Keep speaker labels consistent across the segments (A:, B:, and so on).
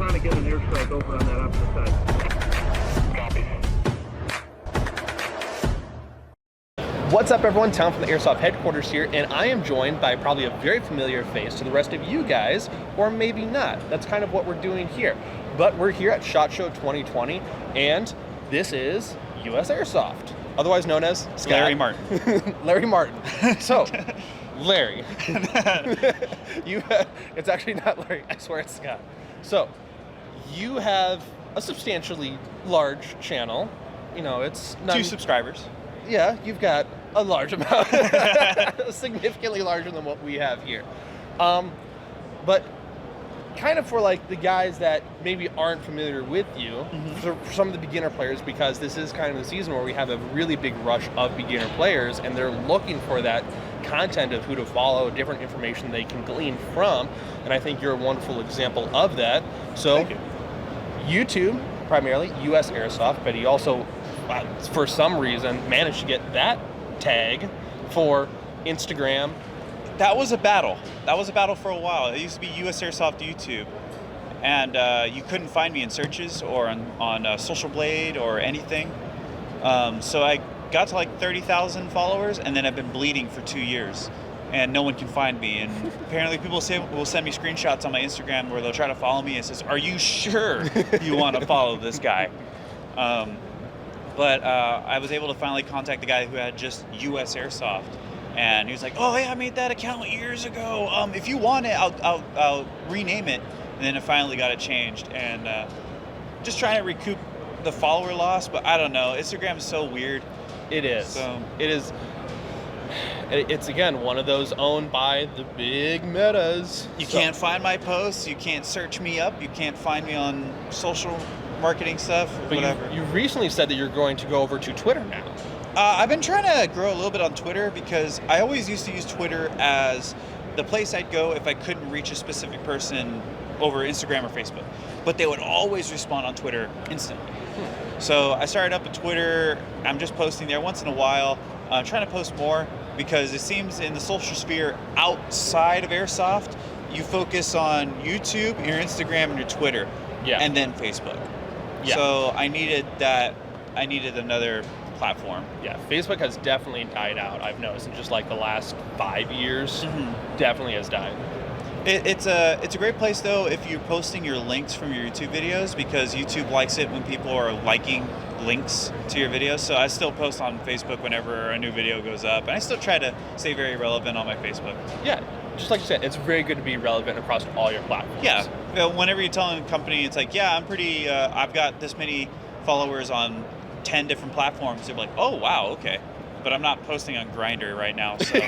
A: trying to get an airstrike over on that opposite side.
B: Copy.
C: What's up, everyone? Tom from the Airsoft headquarters here, and I am joined by probably a very familiar face to the rest of you guys, or maybe not. That's kind of what we're doing here. But we're here at SHOT Show 2020, and this is USAirsoft, otherwise known as Scott.
D: Larry Martin.
C: Larry Martin. So, Larry. It's actually not Larry, I swear it's Scott. So, you have a substantially large channel. You know, it's not
D: 2 subscribers.
C: Yeah, you've got a large amount, significantly larger than what we have here. But kind of for like the guys that maybe aren't familiar with you, for some of the beginner players, because this is kind of the season where we have a really big rush of beginner players, and they're looking for that content of who to follow, different information they can glean from, and I think you're a wonderful example of that. So,
D: Thank you.
C: YouTube, primarily, USAirsoft, but he also, for some reason, managed to get that tag for Instagram.
D: That was a battle. That was a battle for a while. It used to be USAirsoft YouTube, and you couldn't find me in searches or on Social Blade or anything. So I got to like 30,000 followers, and then I've been bleeding for 2 years, and no one can find me. And apparently people will send me screenshots on my Instagram where they'll try to follow me and says, "Are you sure you want to follow this guy?" But I was able to finally contact the guy who had just USAirsoft, and he was like, "Oh yeah, I made that account years ago. If you want it, I'll rename it." And then I finally got it changed, and just trying to recoup the follower loss. But I don't know, Instagram is so weird.
C: It is.
D: So
C: it is. It's again one of those owned by the big metas.
D: You can't find my posts. You can't search me up. You can't find me on social marketing stuff, or
C: But
D: whatever.
C: you recently said that you're going to go over to Twitter now.
D: I've been trying to grow a little bit on Twitter because I always used to use Twitter as the place I'd go if I couldn't reach a specific person over Instagram or Facebook. But they would always respond on Twitter instantly. So I started up a Twitter. I'm just posting there once in a while. I'm trying to post more because it seems in the social sphere outside of Airsoft, you focus on YouTube, your Instagram, and your Twitter, and then Facebook.
C: Yeah.
D: So I needed that. I needed another platform.
C: Yeah, Facebook has definitely died out. I've noticed in just like the last 5 years, definitely has died.
D: It's a great place though if you're posting your links from your YouTube videos, because YouTube likes it when people are liking links to your videos. So I still post on Facebook whenever a new video goes up, and I still try to stay very relevant on my Facebook.
C: Yeah, just like you said, it's very good to be relevant across all your platforms.
D: Yeah, whenever you're telling a company, it's like, yeah, I'm pretty, I've got this many followers on 10 different platforms. They're like, oh wow, okay, but I'm not posting on Grindr right now, so.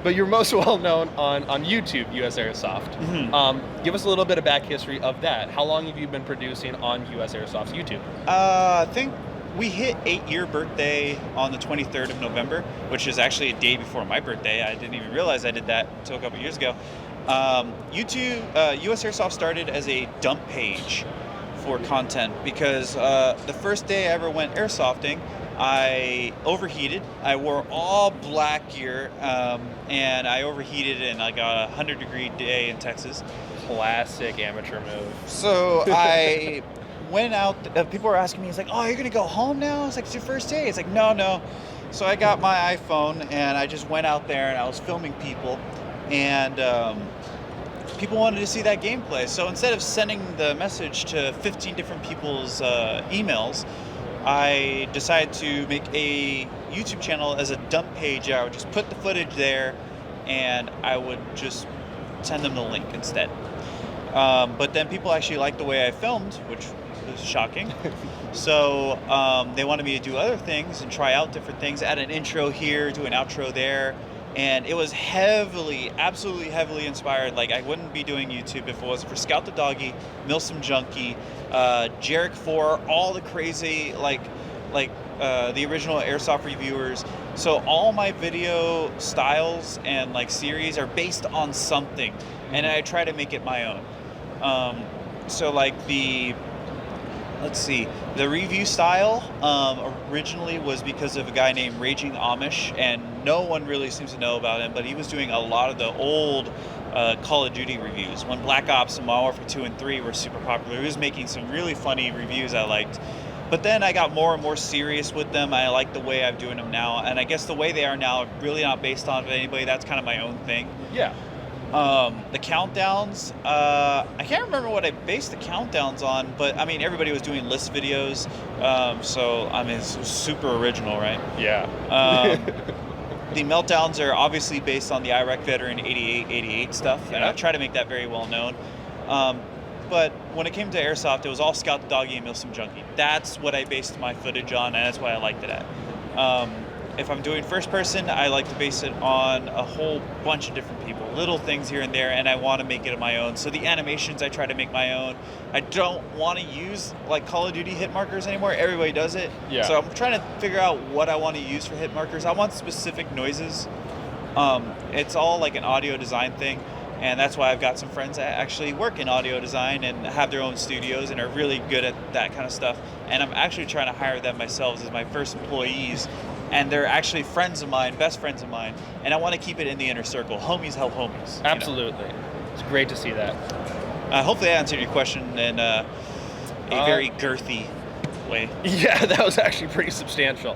C: But you're most well known on YouTube, USAirsoft. Give us a little bit of back history of that. How long have you been producing on USAirsoft's YouTube?
D: I think we hit 8-year birthday on the 23rd of November, which is actually a day before my birthday. I didn't even realize I did that until a couple years ago. YouTube, USAirsoft started as a dump page for content because the first day I ever went airsofting, I overheated. I wore all black gear, and I overheated in like a 100-degree day in Texas.
C: Classic amateur move.
D: So I went out. People were asking me, "It's like, oh, you're gonna go home now?" It's like, "It's your first day." It's like, no. So I got my iPhone and I just went out there and I was filming people, and people wanted to see that gameplay. So instead of sending the message to 15 different people's emails, I decided to make a YouTube channel as a dump page. I would just put the footage there, and I would just send them the link instead. But then people actually liked the way I filmed, which was shocking. So they wanted me to do other things and try out different things, add an intro here, do an outro there. And it was absolutely heavily inspired. Like, I wouldn't be doing YouTube if it wasn't for Scout the Doggy, Milsim Junkie, Jarek 4, all the crazy, the original Airsoft reviewers. So all my video styles and like series are based on something, and I try to make it my own. So like the review style originally was because of a guy named Raging Amish, and no one really seems to know about him, but he was doing a lot of the old Call of Duty reviews. When Black Ops and Modern Warfare 2 and 3 were super popular, he was making some really funny reviews I liked. But then I got more and more serious with them. I like the way I'm doing them now. And I guess the way they are now, really not based on anybody. That's kind of my own thing.
C: Yeah.
D: The countdowns, I can't remember what I based the countdowns on, but I mean, everybody was doing list videos. So, I mean, it's super original, right?
C: Yeah.
D: The meltdowns are obviously based on the Iraq Veteran 88 stuff, and I try to make that very well known. But when it came to Airsoft, it was all Scout the Doggy and Milsim Junkie. That's what I based my footage on, and that's why I liked it at. If I'm doing first person, I like to base it on a whole bunch of different people, little things here and there, and I want to make it my own. So the animations, I try to make my own. I don't want to use like Call of Duty hit markers anymore. Everybody does it.
C: Yeah.
D: So I'm trying to figure out what I want to use for hit markers. I want specific noises. It's all like an audio design thing. And that's why I've got some friends that actually work in audio design and have their own studios and are really good at that kind of stuff. And I'm actually trying to hire them myself as my first employees. And they're actually friends of mine, best friends of mine. And I want to keep it in the inner circle. Homies help homies.
C: Absolutely. You know? It's great to see that.
D: Hopefully I answered your question in a very girthy way.
C: Yeah, that was actually pretty substantial.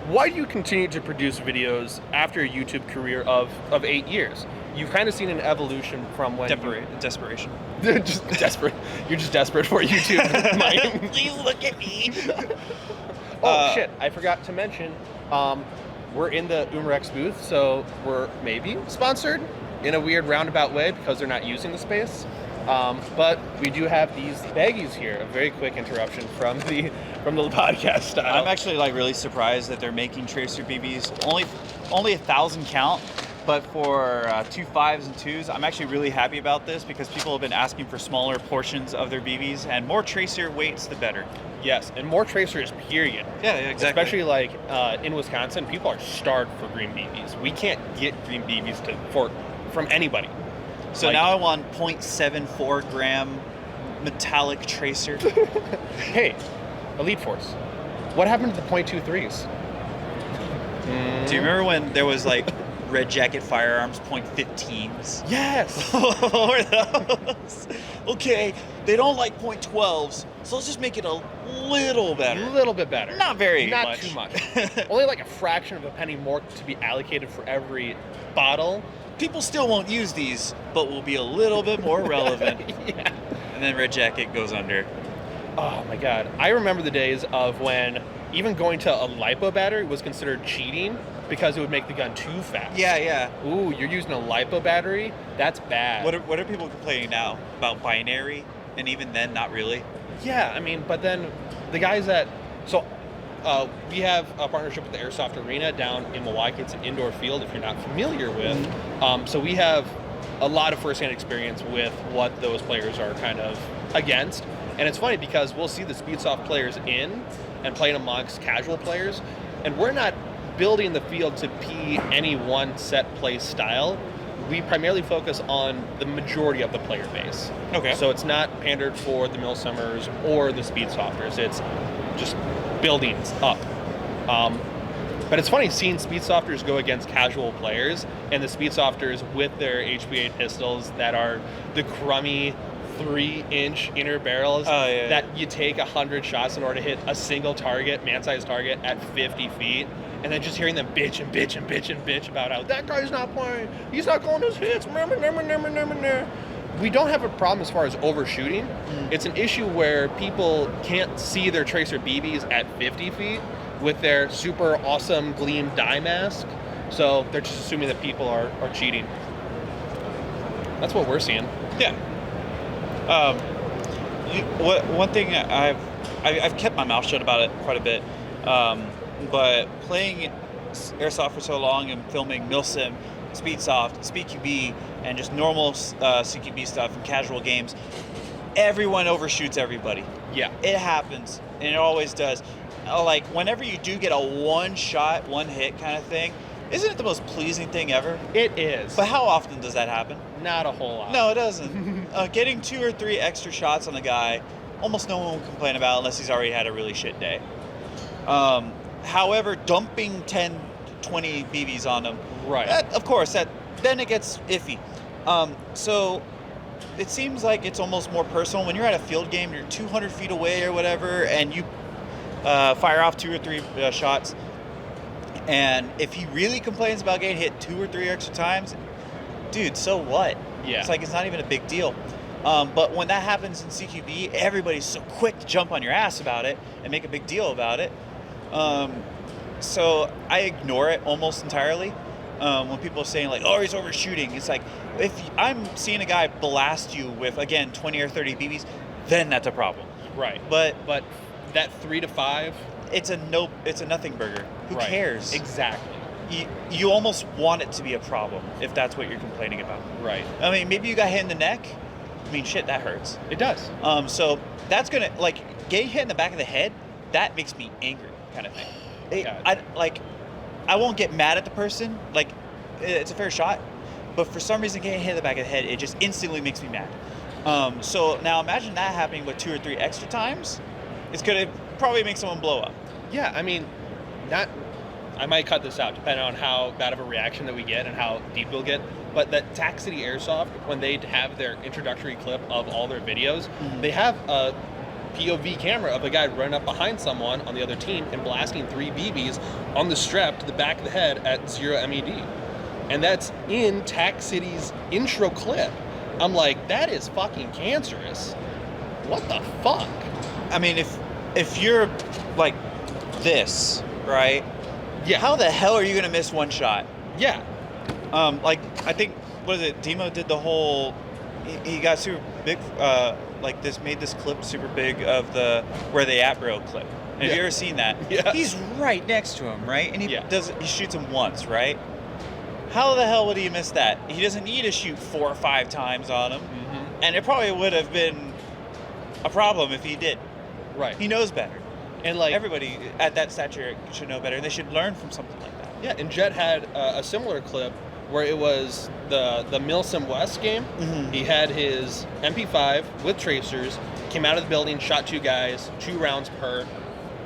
C: Why do you continue to produce videos after a YouTube career of 8 years? You've kind of seen an evolution from when...
D: Desperation.
C: Just desperate. You're just desperate for YouTube money.
D: Please look at me.
C: Shit, I forgot to mention, we're in the Umarex booth, so we're maybe sponsored in a weird roundabout way because they're not using the space. But we do have these baggies here. A very quick interruption from the podcast style.
D: I'm actually like really surprised that they're making tracer BBs. Only 1,000 count, but for 2 5s and 2s, I'm actually really happy about this because people have been asking for smaller portions of their BBs, and more tracer weights, the better.
C: Yes, and more tracers, period.
D: Yeah, exactly.
C: Especially like in Wisconsin, people are starved for green BBs. We can't get green BBs from anybody.
D: So now I want 0.74 gram metallic tracer.
C: Hey, Elite Force, what happened to the .23s?
D: Do you remember when there was like Red Jacket Firearms .15s?
C: Yes.
D: What were those? Okay, they don't like .12s, so let's just make it a little better.
C: A little bit better.
D: Not very
C: Not
D: much.
C: too much. Only like a fraction of a penny more to be allocated for every bottle.
D: People still won't use these, but will be a little bit more relevant.
C: Yeah.
D: And then Red Jacket goes under.
C: Oh my God. I remember the days of when even going to a LiPo battery was considered cheating because it would make the gun too fast.
D: Yeah.
C: Ooh, you're using a LiPo battery? That's bad.
D: What are people complaining now? About binary? And even then, not really?
C: Yeah, I mean, but then the guys that... So we have a partnership with the Airsoft Arena down in Milwaukee. It's an indoor field, if you're not familiar with.
D: Mm-hmm.
C: So we have a lot of firsthand experience with what those players are kind of against. And it's funny because we'll see the Speedsoft players in and playing amongst casual players, and we're not building the field to be any one set play style. We primarily focus on the majority of the player base.
D: Okay.
C: So it's not pandered for the Milsummers or the Speedsofters. It's just buildings up. But it's funny seeing Speedsofters go against casual players and the Speedsofters with their HB8 pistols that are the crummy 3-inch inner barrels that you take 100 shots in order to hit a single target, man-sized target at 50 feet. And then just hearing them bitch about how that guy's not playing, he's not calling his hits, We don't have a problem as far as overshooting. It's an issue where people can't see their tracer BBs at 50 feet with their super awesome gleam dye mask. So they're just assuming that people are cheating. That's what we're seeing.
D: Yeah. One thing I've kept my mouth shut about it quite a bit. But playing Airsoft for so long and filming Milsim, Speedsoft, SpeedQB, and just normal CQB stuff and casual games, everyone overshoots everybody.
C: Yeah.
D: It happens, and it always does. Like, whenever you do get a one-shot, one-hit kind of thing, isn't it the most pleasing thing ever?
C: It is.
D: But how often does that happen?
C: Not a whole lot.
D: No, it doesn't. Getting 2 or 3 extra shots on a guy, almost no one will complain about unless he's already had a really shit day. However, dumping 10, 20 BBs on them.
C: Right.
D: Of course, then it gets iffy. So it seems like it's almost more personal when you're at a field game. You're 200 feet away or whatever, and you fire off 2 or 3 shots. And if he really complains about getting hit 2 or 3 extra times, dude, so what?
C: Yeah.
D: It's like it's not even a big deal. But when that happens in CQB, everybody's so quick to jump on your ass about it and make a big deal about it. So I ignore it almost entirely. When people are saying like, oh, he's overshooting, it's like, if I'm seeing a guy blast you with, again, 20 or 30 BBs, then that's a problem.
C: Right.
D: But
C: that 3 to 5,
D: it's a nothing burger. Who
C: right.
D: cares?
C: Exactly.
D: You almost want it to be a problem if that's what you're complaining about.
C: Right.
D: I mean, maybe you got hit in the neck. I mean, shit, that hurts.
C: It does.
D: So that's gonna, like, getting hit in the back of the head, that makes me angry, kind of thing. I won't get mad at the person. Like, it's a fair shot, but for some reason, getting hit in the back of the head, it just instantly makes me mad. So now imagine that happening with 2 or 3 extra times. It's gonna probably make someone blow up.
C: Yeah, I mean, I might cut this out depending on how bad of a reaction that we get and how deep we'll get. But that Tac City Airsoft, when they have their introductory clip of all their videos, they have a POV camera of a guy running up behind someone on the other team and blasting 3 BBs on the strap to the back of the head at 0 MED. And that's in Tac City's intro clip. I'm like, that is fucking cancerous. What the fuck?
D: I mean, if you're like this, right?
C: Yeah.
D: How the hell are you gonna miss one shot?
C: Yeah.
D: Like, I think, what is it? Demo did the whole. He got super big. Like this, made this clip super big of the where they at bro clip. And have you ever seen that?
C: Yeah.
D: He's right next to him, right? And he
C: Yeah.
D: he shoots him once, right? How the hell would he miss that? He doesn't need to shoot 4 or 5 times on him, and it probably would have been a problem if he did.
C: Right.
D: He knows better.
C: And like
D: Everybody at that stature should know better. They should learn from something like that.
C: Yeah, and Jet had a similar clip where it was the Milsim West game. He had his MP5 with tracers, came out of the building, shot 2 guys, 2 rounds per,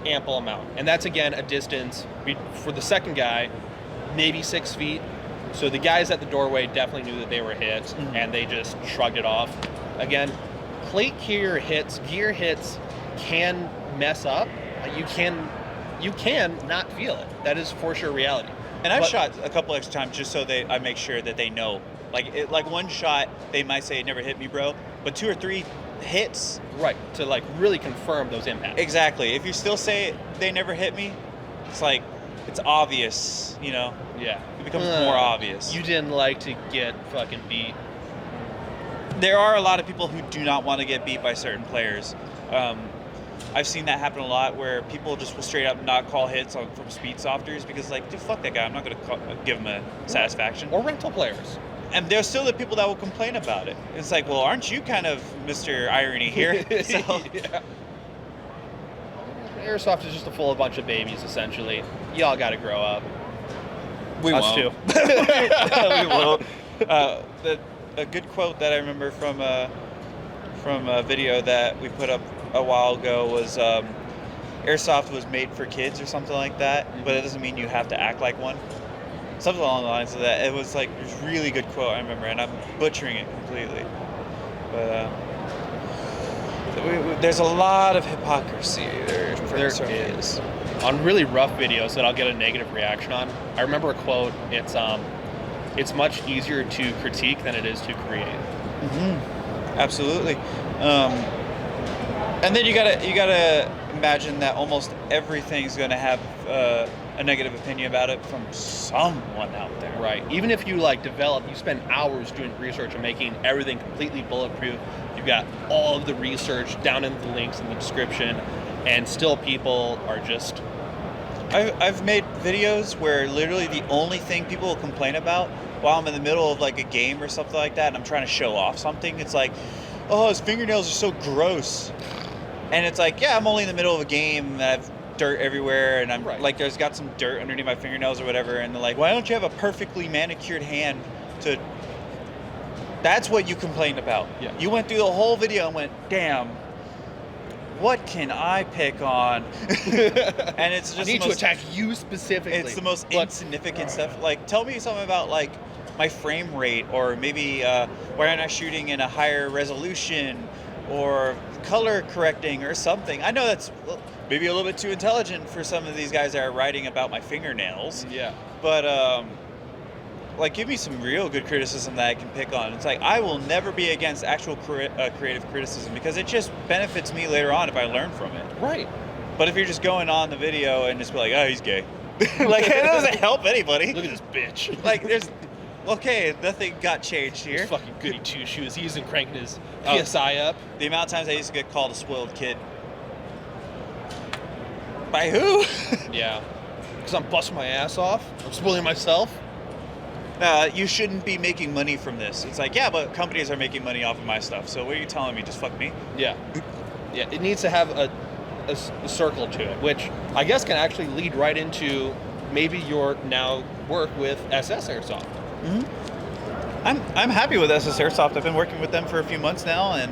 C: ample amount. And that's, again, a distance for the second guy, maybe 6 feet. So the guys at the doorway definitely knew that they were hit, and they just shrugged it off. Again, plate gear hits can mess up. You can not feel it. That is for sure reality.
D: And I've shot a couple extra times just so I make sure that they know. Like one shot, they might say it never hit me, bro. But 2 or 3 hits,
C: right, to like really confirm those impacts.
D: Exactly. If you still say they never hit me, it's like it's obvious, you know.
C: Yeah.
D: It becomes more obvious.
C: You didn't like to get fucking beat.
D: There are a lot of people who do not want to get beat by certain players. I've seen that happen a lot where people just will straight up not call hits from speed softers because, like, dude, fuck that guy. I'm not going to give him a satisfaction.
C: Or rental players.
D: And there's still the people that will complain about it. It's like, well, aren't you kind of Mr. Irony here? So.
C: Yeah. Airsoft is just a full bunch of babies, essentially. Y'all got to grow up.
D: We
C: Us
D: won't.
C: too.
D: We won't. A good quote that I remember from a video that we put up a while ago was Airsoft was made for kids or something like that, but it doesn't mean you have to act like one. Something along the lines of that. It was like a really good quote, I remember, and I'm butchering it completely. But there's a lot of hypocrisy there.
C: There is. On really rough videos that I'll get a negative reaction on, I remember a quote, it's much easier to critique than it is to create.
D: Absolutely. And then you gotta imagine that almost everything's gonna have a negative opinion about it from someone out there.
C: Right. Even if you you spend hours doing research and making everything completely bulletproof, you've got all of the research down in the links in the description, and still people are just...
D: I've made videos where literally the only thing people will complain about while I'm in the middle of like a game or something like that and I'm trying to show off something, it's like, oh, his fingernails are so gross. And it's like, yeah, I'm only in the middle of a game and I have dirt everywhere and I'm like, there's got some dirt underneath my fingernails or whatever, and they're like, why don't you have a perfectly manicured hand to... That's what you complained about.
C: Yeah.
D: You went through the whole video and went, damn, what can I pick on? And it's just
C: I need to attack you specifically.
D: It's the most insignificant stuff. Like, tell me something about like my frame rate, or maybe why aren't I shooting in a higher resolution, or color correcting or something. I know that's maybe a little bit too intelligent for some of these guys that are writing about my fingernails.
C: Yeah.
D: But like, give me some real good criticism that I can pick on. It's like, I will never be against actual creative criticism, because it just benefits me later on if I learn from it.
C: Right.
D: But if you're just going on the video and just be like, oh, he's gay, like, it doesn't help anybody.
C: Look at this bitch.
D: Like, okay, nothing got changed here.
C: This fucking goody two shoes. He isn't cranking his PSI up.
D: The amount of times I used to get called a spoiled kid. By who?
C: Yeah. Because I'm busting my ass off. I'm spoiling myself.
D: You shouldn't be making money from this. It's like, yeah, but companies are making money off of my stuff. So what are you telling me? Just fuck me?
C: Yeah. Yeah, it needs to have a circle to it, which I guess can actually lead right into maybe your now work with SS Airsoft.
D: Mm-hmm. I'm happy with SS Airsoft. I've been working with them for a few months now, and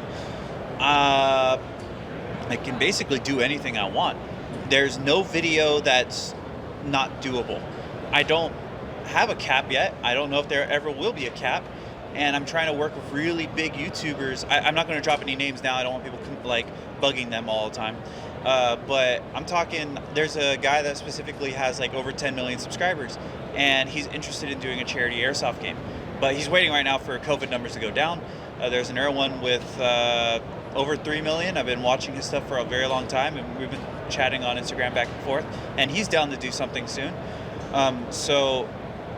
D: I can basically do anything I want. There's no video that's not doable. I don't have a cap yet. I don't know if there ever will be a cap, and I'm trying to work with really big YouTubers. I'm not going to drop any names now. I don't want people like bugging them all the time. But I'm talking, there's a guy that specifically has like over 10 million subscribers, and he's interested in doing a charity airsoft game, but he's waiting right now for COVID numbers to go down. There's another one with over 3 million. I've been watching his stuff for a very long time, and we've been chatting on Instagram back and forth, and he's down to do something soon.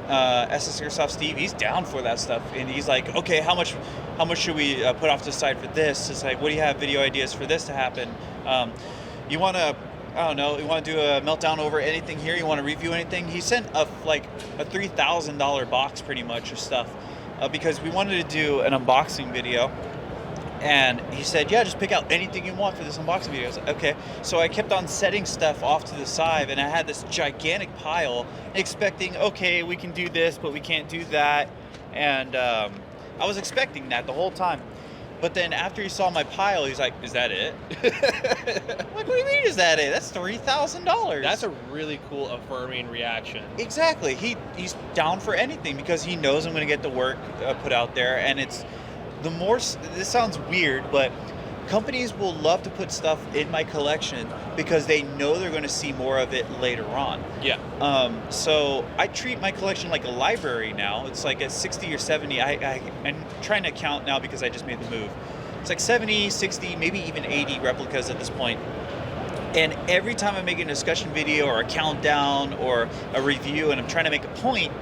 D: SS Airsoft Steve, he's down for that stuff, and he's like, okay, how much should we put off to the side for this? It's like, what do you have video ideas for this to happen? You want to, I don't know, you want to do a meltdown over anything here? You want to review anything? He sent a $3,000 box pretty much of stuff, because we wanted to do an unboxing video. And he said, yeah, just pick out anything you want for this unboxing video. I was like, okay. So I kept on setting stuff off to the side, and I had this gigantic pile, expecting, okay, we can do this, but we can't do that. And I was expecting that the whole time. But then after he saw my pile, he's like, is that it? Like, what do you mean, is that it? That's $3,000.
C: That's a really cool, affirming reaction.
D: Exactly. He's down for anything, because he knows I'm going to get the work put out there, and it's... this sounds weird, but companies will love to put stuff in my collection because they know they're going to see more of it later on.
C: Yeah.
D: So I treat my collection like a library now. It's like a 60 or 70. I'm trying to count now because I just made the move. It's like 70, 60, maybe even 80 replicas at this point. And every time I make a discussion video or a countdown or a review and I'm trying to make a point,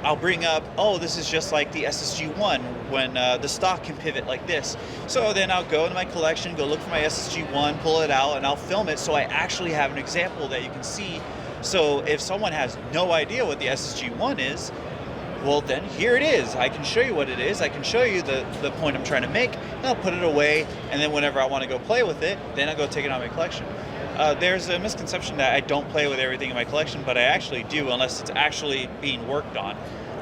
D: I'll bring up, oh, this is just like the SSG-1 when the stock can pivot like this. So then I'll go into my collection, go look for my SSG-1, pull it out, and I'll film it so I actually have an example that you can see. So if someone has no idea what the SSG-1 is, well, then here it is. I can show you what it is. I can show you the point I'm trying to make, and I'll put it away, and then whenever I want to go play with it, then I'll go take it out of my collection. There's a misconception that I don't play with everything in my collection, but I actually do, unless it's actually being worked on.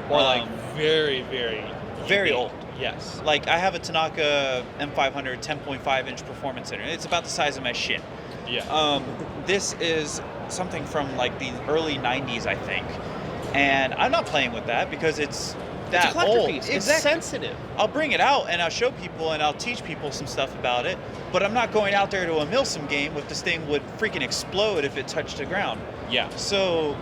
C: Or like very, very,
D: very old.
C: Yes.
D: Like, I have a Tanaka M500 10.5-inch performance center. It's about the size of my shin.
C: Yeah.
D: This is something from like the early 90s, I think. And I'm not playing with that because it's that old.
C: Piece. It's sensitive.
D: I'll bring it out and I'll show people and I'll teach people some stuff about it, but I'm not going out there to a Milsim game with this thing would freaking explode if it touched the ground.
C: Yeah.
D: So,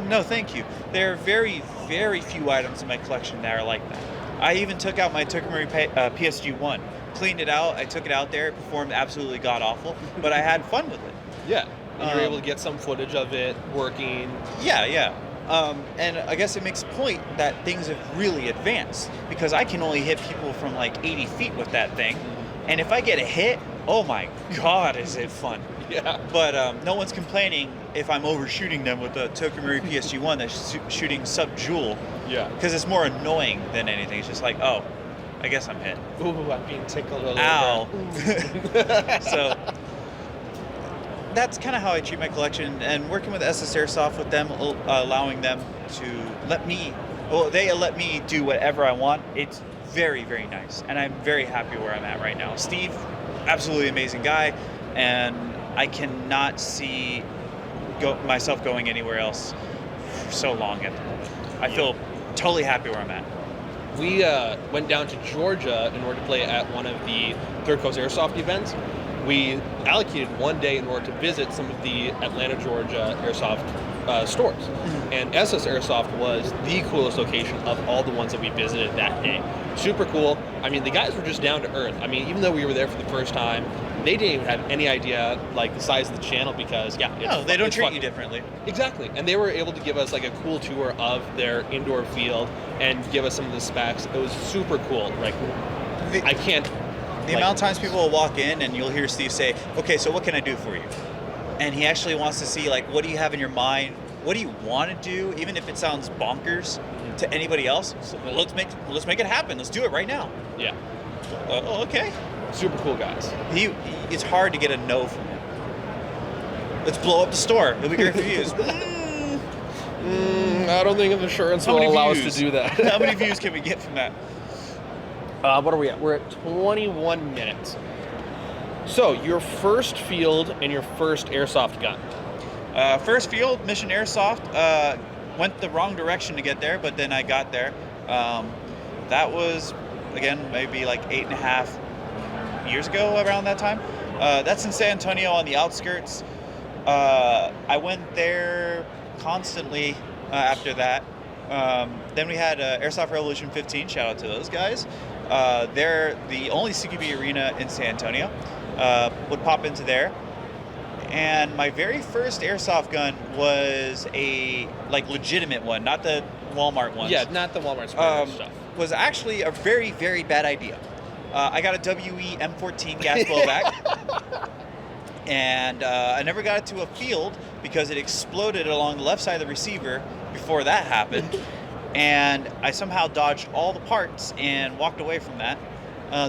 D: no, thank you. There are very, very few items in my collection that are like that. I even took out my Tokamori PSG-1, cleaned it out, I took it out there, it performed absolutely god-awful, but I had fun with it.
C: Yeah. And you were able to get some footage of it working.
D: Yeah. And I guess it makes a point that things have really advanced, because I can only hit people from like 80 feet with that thing. And if I get a hit, oh my God, is it fun.
C: Yeah.
D: But no one's complaining if I'm overshooting them with the Tokamori PSG-1 that's shooting sub-joule.
C: Yeah.
D: Because it's more annoying than anything. It's just like, oh, I guess I'm hit.
C: Ooh, I'm being tickled a little
D: Ow.
C: bit.
D: So that's kind of how I treat my collection, and working with SS Airsoft with them, allowing them to let me do whatever I want. It's very, very nice, and I'm very happy where I'm at right now. Steve, absolutely amazing guy, and I cannot see myself going anywhere else for so long at the moment. I feel totally happy where I'm at.
C: We went down to Georgia in order to play at one of the Third Coast Airsoft events. We allocated one day in order to visit some of the Atlanta, Georgia Airsoft stores.
D: Mm-hmm.
C: And USAirsoft was the coolest location of all the ones that we visited that day. Super cool. I mean, the guys were just down to earth. I mean, even though we were there for the first time, they didn't even have any idea like the size of the channel because
D: they don't treat you differently.
C: Exactly. And they were able to give us like a cool tour of their indoor field and give us some of the specs. It was super cool. Like I can't.
D: The amount of times people will walk in and you'll hear Steve say, "Okay, so what can I do for you?" And he actually wants to see like, what do you have in your mind? What do you want to do? Even if it sounds bonkers to anybody else, so let's make it happen. Let's do it right now.
C: Yeah.
D: Okay.
C: Super cool guys.
D: It's hard to get a no from him. Let's blow up the store. It'll be great for views.
C: I don't think insurance will allow us to do that.
D: How many views can we get from that?
C: What are we at? We're at 21 minutes. So, your first field and your first airsoft gun.
D: First field, Mission Airsoft. Went the wrong direction to get there, but then I got there. That was, again, maybe like 8.5 years ago around that time. That's in San Antonio on the outskirts. I went there constantly after that. Then we had Airsoft Revolution 15. Shout out to those guys. They're the only CQB arena in San Antonio. Would pop into there. And my very first airsoft gun was a legitimate one, not the Walmart ones.
C: Yeah, not the Walmart stuff.
D: Was actually a very, very bad idea. I got a WE M14 gas blowback. And I never got it to a field because it exploded along the left side of the receiver before that happened. And I somehow dodged all the parts and walked away from that.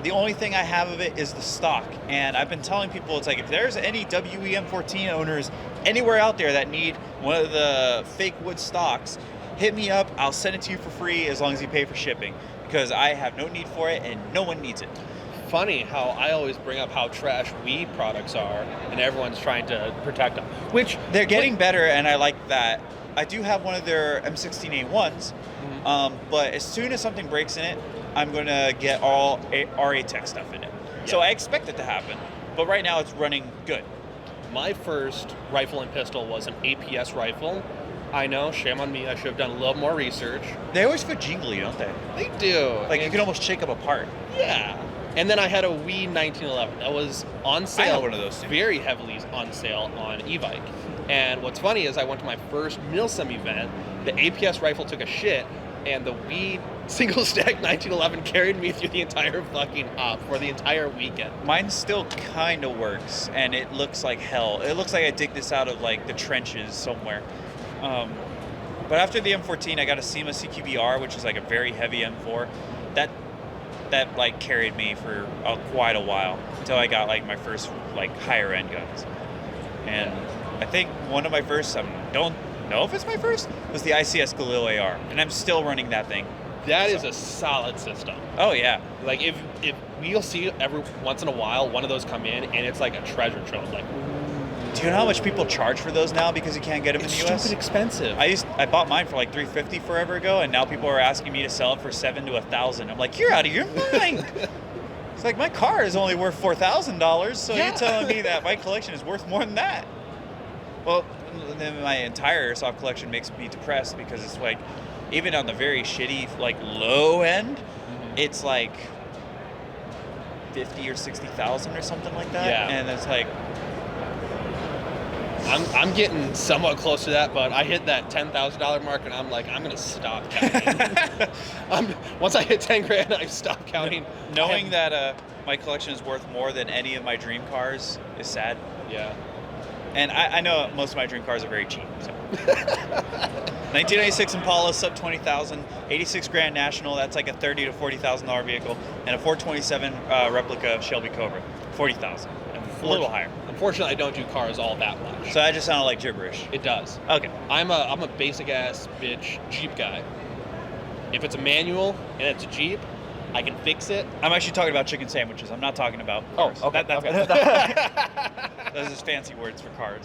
D: The only thing I have of it is the stock. And I've been telling people, it's like, if there's any WEM14 owners anywhere out there that need one of the fake wood stocks, hit me up. I'll send it to you for free as long as you pay for shipping, because I have no need for it and no one needs it.
C: Funny how I always bring up how trash weed products are and everyone's trying to protect them. Which
D: they're getting better, and I like that. I do have one of their M16A1s, but as soon as something breaks in it, I'm going to get all RA Tech stuff in it. Yeah. So I expect it to happen, but right now it's running good.
C: My first rifle and pistol was an APS rifle. I know, shame on me, I should have done a little more research.
D: They always feel jingly, don't they?
C: They do.
D: Like, you can almost shake them apart.
C: Yeah. And then I had a Wii 1911 that was on sale.
D: I had one of those too.
C: Very heavily on sale on e-bike. And what's funny is I went to my first Milsim event, the APS rifle took a shit, and the Wii single stack 1911 carried me through the entire fucking op for the entire weekend.
D: Mine still kind of works, and it looks like hell. It looks like I dig this out of like the trenches somewhere. But after the M14, I got a SEMA CQB-R, which is like a very heavy M4. That like carried me for quite a while until I got like my first like higher end guns. And I think one of my first, I don't know if it's my first, was the ICS Galil AR, and I'm still running that thing.
C: That is a solid system.
D: Oh yeah.
C: Like if we'll see every once in a while one of those come in and it's like a treasure trove. Like,
D: do you know how much people charge for those now because you can't get them in the US?
C: It's stupid expensive.
D: I bought mine for like $350 forever ago, and now people are asking me to sell it for $7,000 to $1,000. I'm like, you're out of your mind. It's like, my car is only worth $4,000, so
C: Yeah.
D: you're telling me that my collection is worth more than that? Well, then my entire airsoft collection makes me depressed because it's like, even on the very shitty, like low end, it's like 50 or 60,000 or something like that.
C: Yeah.
D: And it's like,
C: I'm getting somewhat close to that, but I hit that $10,000 mark and I'm like, I'm gonna stop counting. Once I hit 10 grand, I stop counting.
D: Knowing that my collection is worth more than any of my dream cars is sad.
C: Yeah.
D: And I know most of my dream cars are very cheap. So. 1996 Impala, sub 20,000, 86 Grand National, that's like a $30,000 to $40,000 vehicle, and a 427 replica Shelby Cobra, 40,000, a little higher.
C: Unfortunately, I don't do cars all that much.
D: So that just sounded like gibberish.
C: It does.
D: Okay.
C: I'm a basic ass bitch Jeep guy. If it's a manual and it's a Jeep, I can fix it.
D: I'm actually talking about chicken sandwiches. I'm not talking about
C: Oh,
D: cars.
C: okay.
D: Those are just fancy words for cars.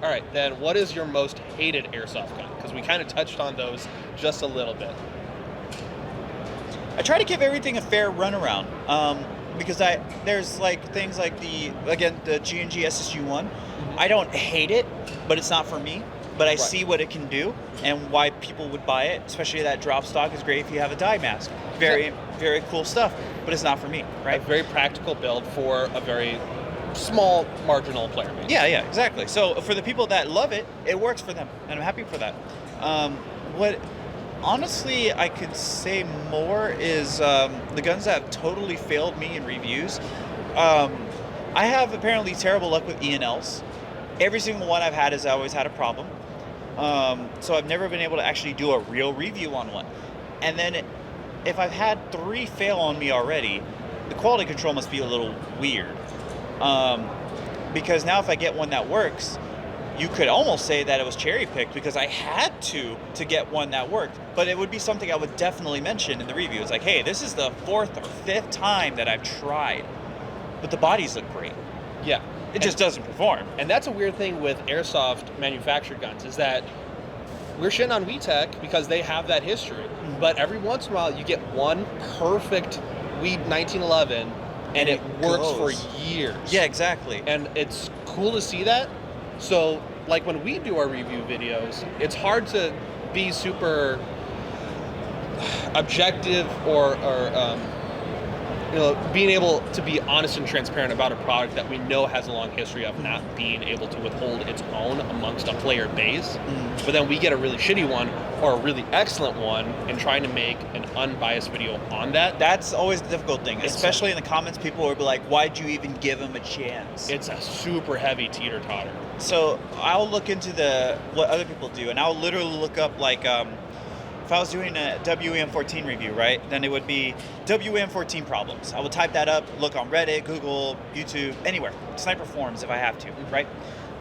C: All right, then what is your most hated airsoft gun? Because we kind of touched on those just a little bit.
D: I try to give everything a fair runaround, because there's like things like the G&G SSG-1. I don't hate it, but it's not for me. But I see what it can do and why people would buy it, especially that drop stock is great if you have a dye mask. Very, very cool stuff, but it's not for me, right?
C: A very practical build for a very small marginal player base.
D: Yeah, exactly. So for the people that love it, it works for them, and I'm happy for that. What honestly I could say more is the guns that have totally failed me in reviews. I have apparently terrible luck with E&Ls. Every single one I've had has always had a problem. So I've never been able to actually do a real review on one. And then if I've had 3 fail on me already, the quality control must be a little weird. Because now if I get one that works, you could almost say that it was cherry picked because I had to get one that worked. But it would be something I would definitely mention in the review. It's like, hey, this is the 4th or 5th time that I've tried, but the bodies look great.
C: Yeah.
D: It just doesn't perform.
C: And that's a weird thing with airsoft manufactured guns is that we're shitting on WeTech because they have that history.
D: Mm-hmm.
C: But every once in a while, you get one perfect Weed 1911 and it works for years.
D: Yeah, exactly.
C: And it's cool to see that. So, like when we do our review videos, it's hard to be super objective or being able to be honest and transparent about a product that we know has a long history of not being able to withhold its own amongst a player base. But then we get a really shitty one or a really excellent one and trying to make an unbiased video on that.
D: That's always the difficult thing, especially in the comments. People will be like, why'd you even give him a chance?
C: It's a super heavy teeter-totter.
D: So I'll look into what other people do, and I'll literally look up like, if I was doing a WM14 review, right, then it would be WM14 problems. I would type that up, look on Reddit, Google, YouTube, anywhere. Sniper forums if I have to, right?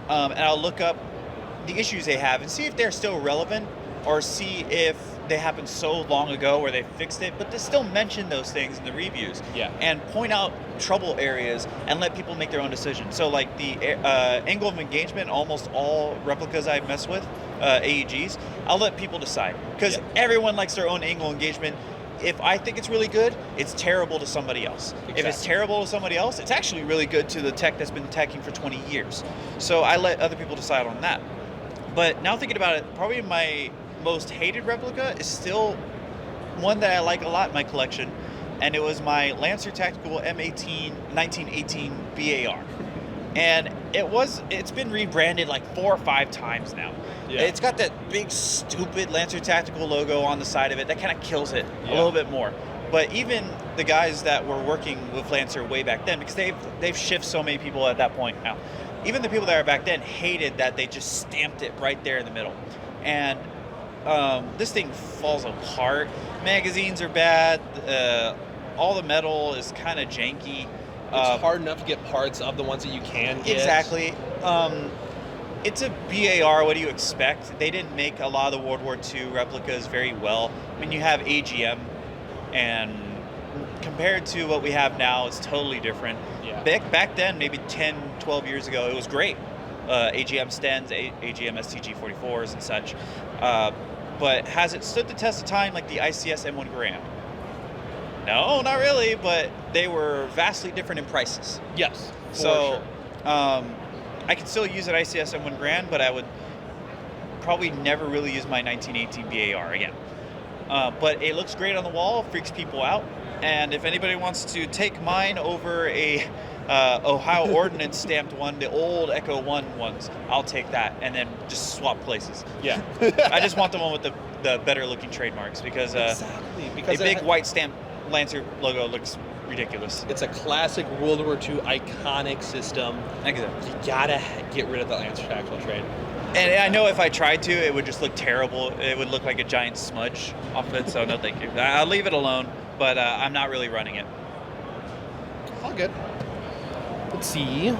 D: And I'll look up the issues they have and see if they're still relevant or see if they happened so long ago where they fixed it, but to still mention those things in the reviews.
C: Yeah.
D: And point out trouble areas and let people make their own decisions. So like the angle of engagement, almost all replicas I mess with, AEGs, I'll let people decide because everyone likes their own angle engagement. If I think it's really good, it's terrible to somebody else. Exactly. If it's terrible to somebody else, it's actually really good to the tech that's been teching for 20 years. So I let other people decide on that. But now thinking about it, probably my most hated replica is still one that I like a lot in my collection, and it was my Lancer Tactical M18 1918 BAR. And it's been rebranded like 4 or 5 times now. Yeah. It's got that big stupid Lancer Tactical logo on the side of it that kind of kills it a little bit more. But even the guys that were working with Lancer way back then, because they've shifted so many people at that point now, even the people that were back then hated that they just stamped it right there in the middle. And this thing falls apart. Magazines are bad. All the metal is kind of janky.
C: It's hard enough to get parts of the ones that you can get.
D: Exactly. It's a BAR. What do you expect? They didn't make a lot of the World War II replicas very well. I mean, you have AGM, and compared to what we have now, it's totally different. Yeah. Back then, maybe 10, 12 years ago, it was great. AGM Stens, AGM STG-44s and such. But has it stood the test of time like the ICS M1 Grand? No, not really, but they were vastly different in prices.
C: Yes,
D: so sure. I could still use an ICS M1 Grand, but I would probably never really use my 1918 BAR again. But it looks great on the wall, freaks people out, and if anybody wants to take mine over a Ohio Ordnance stamped one, the old Echo 1 ones, I'll take that and then just swap places.
C: Yeah.
D: I just want the one with the better looking trademarks because, because a big white stamp Lancer logo looks ridiculous.
C: It's a classic World War II iconic system.
D: Exactly.
C: You gotta get rid of the Lancer Tactical trade.
D: And I know if I tried to, it would just look terrible. It would look like a giant smudge off of it, so no thank you. I'll leave it alone, but I'm not really running it.
C: All good. Let's see.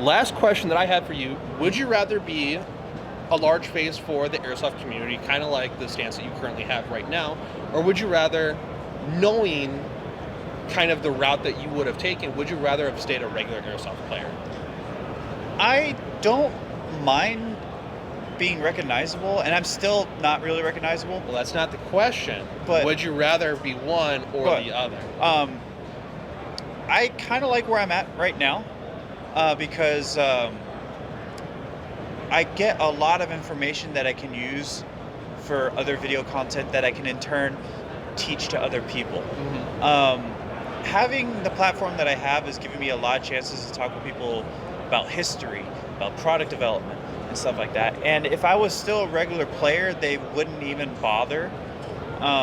C: Last question that I had for you. Would you rather be a large face for the airsoft community, kind of like the stance that you currently have right now, or would you rather knowing kind of the route that you would have taken, would you rather have stayed a regular airsoft player?
D: I don't mind being recognizable, and I'm still not really recognizable.
C: Well, that's not the question.
D: But
C: would you rather be one or the other?
D: I kind of like where I'm at right now, because I get a lot of information that I can use for other video content that I can in turn teach to other people.
C: Mm-hmm.
D: Having the platform that I have is giving me a lot of chances to talk with people about history, about product development, and stuff like that. And if I was still a regular player, they wouldn't even bother,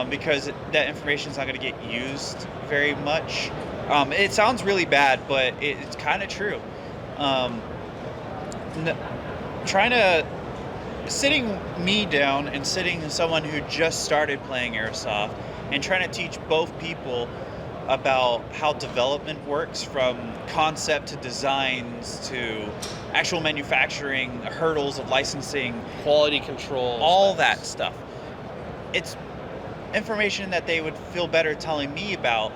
D: because that information is not going to get used very much. It sounds really bad, but it's kind of true. Sitting me down and sitting someone who just started playing airsoft and trying to teach both people about how development works, from concept to designs to actual manufacturing, hurdles of licensing,
C: quality control,
D: all that stuff. It's information that they would feel better telling me about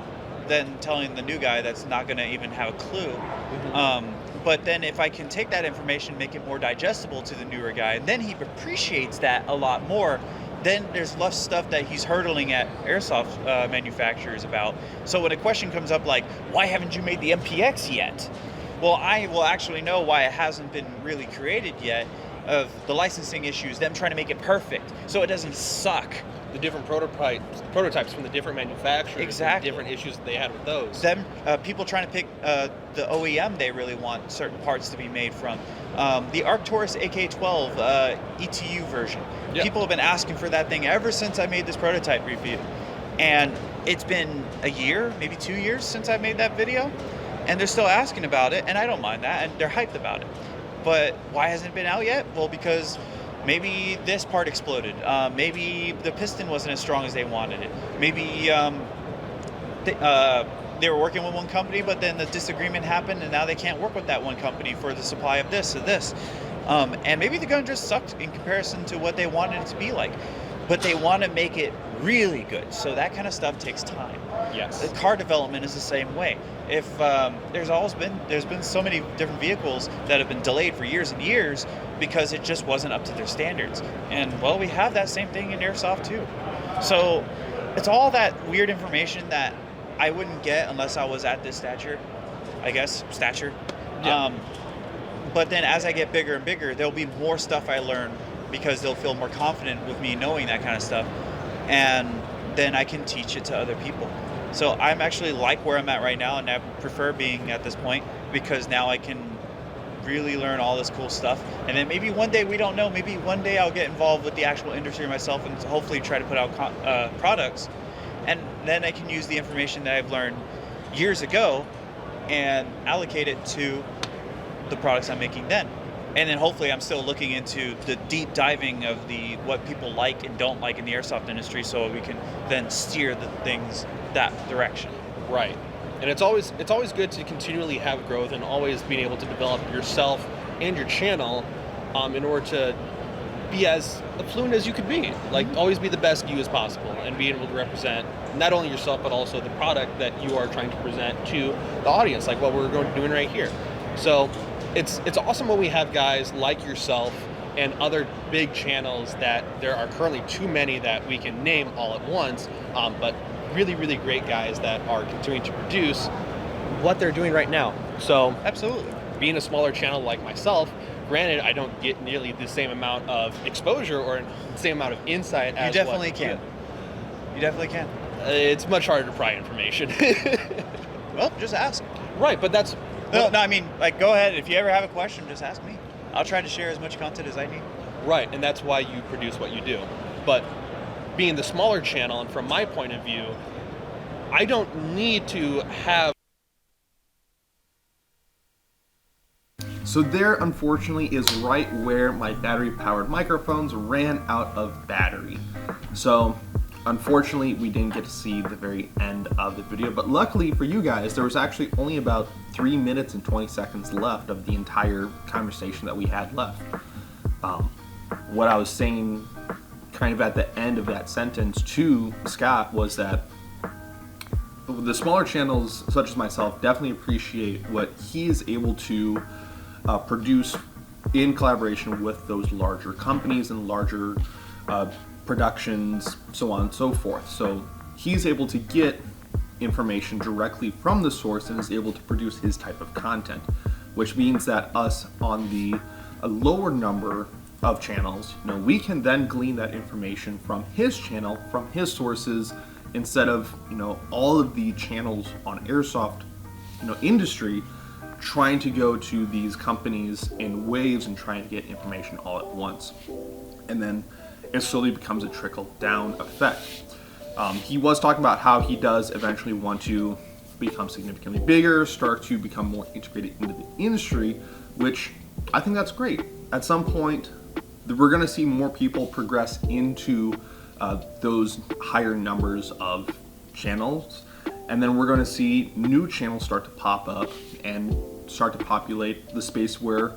D: than telling the new guy that's not going to even have a clue.
C: Mm-hmm.
D: But then if I can take that information, make it more digestible to the newer guy, and then he appreciates that a lot more, then there's less stuff that he's hurdling at airsoft manufacturers about. So when a question comes up like, why haven't you made the MPX yet? Well, I will actually know why it hasn't been really created yet, of the licensing issues, them trying to make it perfect so it doesn't suck.
C: The different prototypes from the different manufacturers,
D: exactly.
C: The different issues that they had with those.
D: Them people trying to pick the OEM they really want certain parts to be made from. The Arcturus AK-12 ETU version.
C: Yep.
D: People have been asking for that thing ever since I made this prototype review, and it's been a year, maybe 2 years since I made that video, and they're still asking about it, and I don't mind that, and they're hyped about it. But why hasn't it been out yet? Well, because maybe this part exploded. Maybe the piston wasn't as strong as they wanted it. Maybe they were working with one company, but then the disagreement happened, and now they can't work with that one company for the supply of this or this. And maybe the gun just sucked in comparison to what they wanted it to be like. But they want to make it really good, so that kind of stuff takes time.
C: Yes.
D: The car development is the same way. If there's been so many different vehicles that have been delayed for years and years because it just wasn't up to their standards. And well, we have that same thing in airsoft too. So it's all that weird information that I wouldn't get unless I was at this stature.
C: Yeah.
D: But then as I get bigger and bigger, there'll be more stuff I learn because they'll feel more confident with me knowing that kind of stuff. And then I can teach it to other people. So I'm actually like where I'm at right now, and I prefer being at this point because now I can really learn all this cool stuff. And then maybe one day, we don't know, maybe one day I'll get involved with the actual industry myself and hopefully try to put out products. And then I can use the information that I've learned years ago and allocate it to the products I'm making then. And then hopefully I'm still looking into the deep diving of what people like and don't like in the airsoft industry, so we can then steer the things that direction.
C: Right. And it's always good to continually have growth and always being able to develop yourself and your channel in order to be as fluent as you could be. Like, always be the best you as possible and being able to represent not only yourself but also the product that you are trying to present to the audience, like what we're doing right here. So it's awesome when we have guys like yourself and other big channels that there are currently too many that we can name all at once, but really, really great guys that are continuing to produce what they're doing right now. So
D: absolutely,
C: being a smaller channel like myself, granted I don't get nearly the same amount of exposure or the same amount of insight as
D: You definitely can.
C: It's much harder to pry information.
D: Well, just ask.
C: Right, but that's...
D: No, I mean, like, go ahead. If you ever have a question, just ask me. I'll try to share as much content as I need.
C: Right, and that's why you produce what you do. But being the smaller channel, and from my point of view, I don't need to have...
B: So there, unfortunately, is right where my battery-powered microphones ran out of battery. So, unfortunately, we didn't get to see the very end of the video, but luckily for you guys, there was actually only about 3 minutes and 20 seconds left of the entire conversation that we had left. What I was saying kind of at the end of that sentence to Scott was that the smaller channels, such as myself, definitely appreciate what he is able to produce in collaboration with those larger companies and larger productions, so on and so forth. So he's able to get information directly from the source and is able to produce his type of content, which means that us on the lower number of channels, we can then glean that information from his channel, from his sources, instead of all of the channels on Airsoft industry trying to go to these companies in waves and trying to get information all at once. And then it slowly becomes a trickle down effect. He was talking about how he does eventually want to become significantly bigger, start to become more integrated into the industry, which I think that's great. At some point, we're going to see more people progress into those higher numbers of channels, and then we're going to see new channels start to pop up and start to populate the space where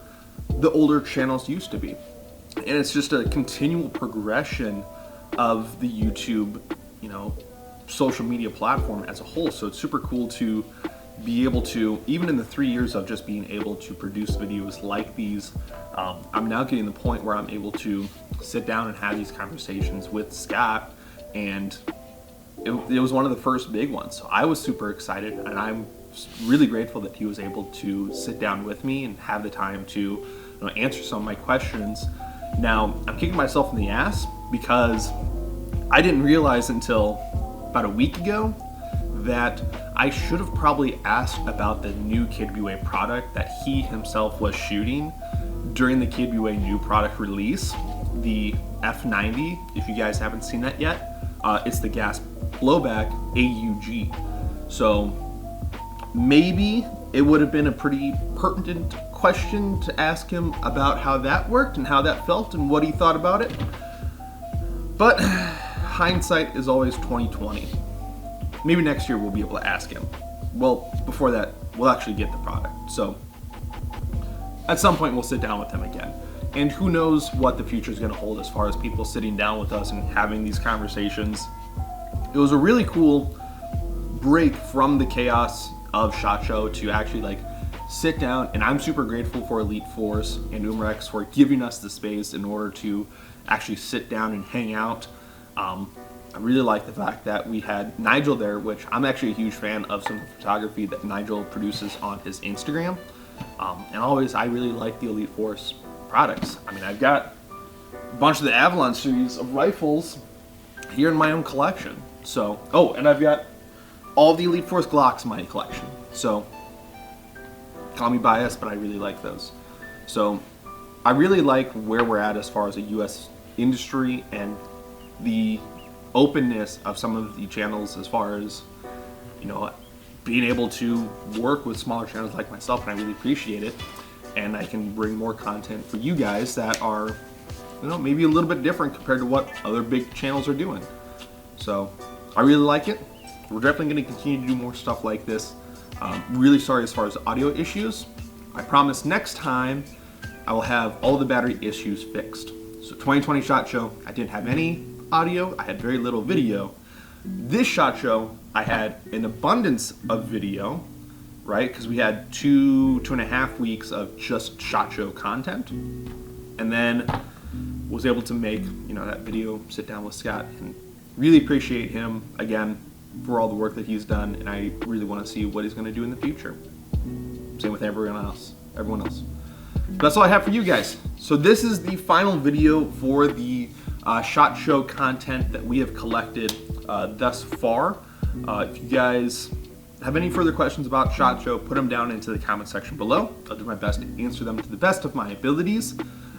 B: the older channels used to be. And it's just a continual progression of the YouTube, social media platform as a whole. So it's super cool to be able to, even in the 3 years of just being able to produce videos like these, I'm now getting the point where I'm able to sit down and have these conversations with Scott, and it was one of the first big ones. So I was super excited, and I'm really grateful that he was able to sit down with me and have the time to answer some of my questions. Now, I'm kicking myself in the ass because I didn't realize until about a week ago that I should have probably asked about the new KidBWay product that he himself was shooting during the KidBWay new product release, the F90. If you guys haven't seen that yet, it's the gas blowback AUG. So maybe it would have been a pretty pertinent question to ask him about how that worked and how that felt and what he thought about it. But hindsight is always 20/20. Maybe next year we'll be able to ask him. Well, before that, we'll actually get the product. So at some point we'll sit down with him again. And who knows what the future is going to hold as far as people sitting down with us and having these conversations. It was a really cool break from the chaos of SHOT Show to actually sit down, and I'm super grateful for Elite Force and Umrex for giving us the space in order to actually sit down and hang out. I really like the fact that we had Nigel there, which I'm actually a huge fan of some of the photography that Nigel produces on his Instagram. And always, I really like the Elite Force products. I mean, I've got a bunch of the Avalon series of rifles here in my own collection. So, and I've got all the Elite Force Glocks in my collection. So, call me biased, but I really like those. So, I really like where we're at as far as a U.S. industry and the openness of some of the channels as far as, being able to work with smaller channels like myself, and I really appreciate it. And I can bring more content for you guys that are, maybe a little bit different compared to what other big channels are doing. So, I really like it. We're definitely going to continue to do more stuff like this. Really sorry as far as audio issues. I promise next time I will have all the battery issues fixed. So 2020 SHOT Show, I didn't have any audio, I had very little video. This SHOT Show, I had an abundance of video, right? Because we had two and a half weeks of just SHOT Show content. And then was able to make, that video, sit down with Scott, and really appreciate him, again, for all the work that he's done, and I really want to see what he's going to do in the future. Same with everyone else. That's all I have for you guys. So this is the final video for the SHOT Show content that we have collected thus far. If you guys have any further questions about SHOT Show, put them down into the comment section below. I'll do my best to answer them to the best of my abilities.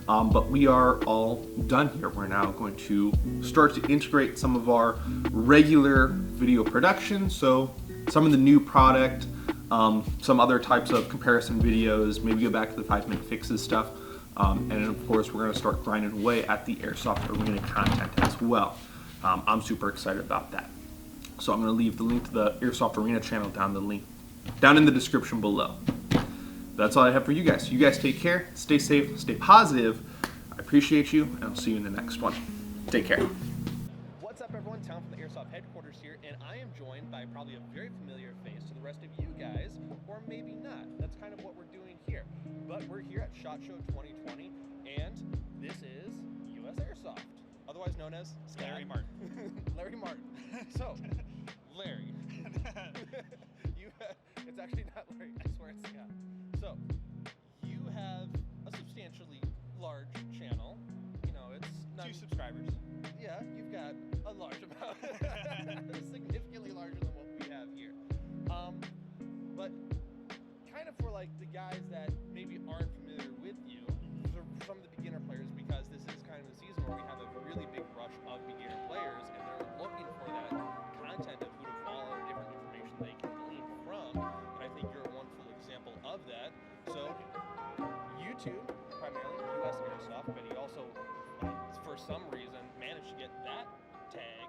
B: But we are all done here. We're now going to start to integrate some of our regular video production. So some of the new product, some other types of comparison videos, maybe go back to the 5-minute fixes stuff. And then of course we're going to start grinding away at the Airsoft Arena content as well. I'm super excited about that. So I'm going to leave the link to the Airsoft Arena channel down in the description below. That's all I have for you guys. You guys take care, stay safe, stay positive. I appreciate you, and I'll see you in the next one. Take care.
C: What's up? up, everyone? Tom from the Airsoft headquarters here, and I am joined by probably a very familiar face to the rest of you guys, or maybe not. That's kind of what we're doing here. But we're here at SHOT Show 2020, and this is USAirsoft, otherwise known as Scott.
D: Larry Martin.
C: Larry Martin. So, Larry. It's actually not Larry, I swear it's Scott. So, you have a substantially large channel. You know, it's not
D: 2 subscribers.
C: Yeah, you've got a large amount, significantly larger than what we have here. But kind of for like the guys that maybe aren't familiar with you, for some of the beginner players, because this is kind of the season where we have a really big rush of beginner players, and they're looking for that content of who to follow, different information they can glean from. And I think you're a wonderful example of that. So, YouTube, primarily USAirsoft, but he also, for some reason, managed to get that tag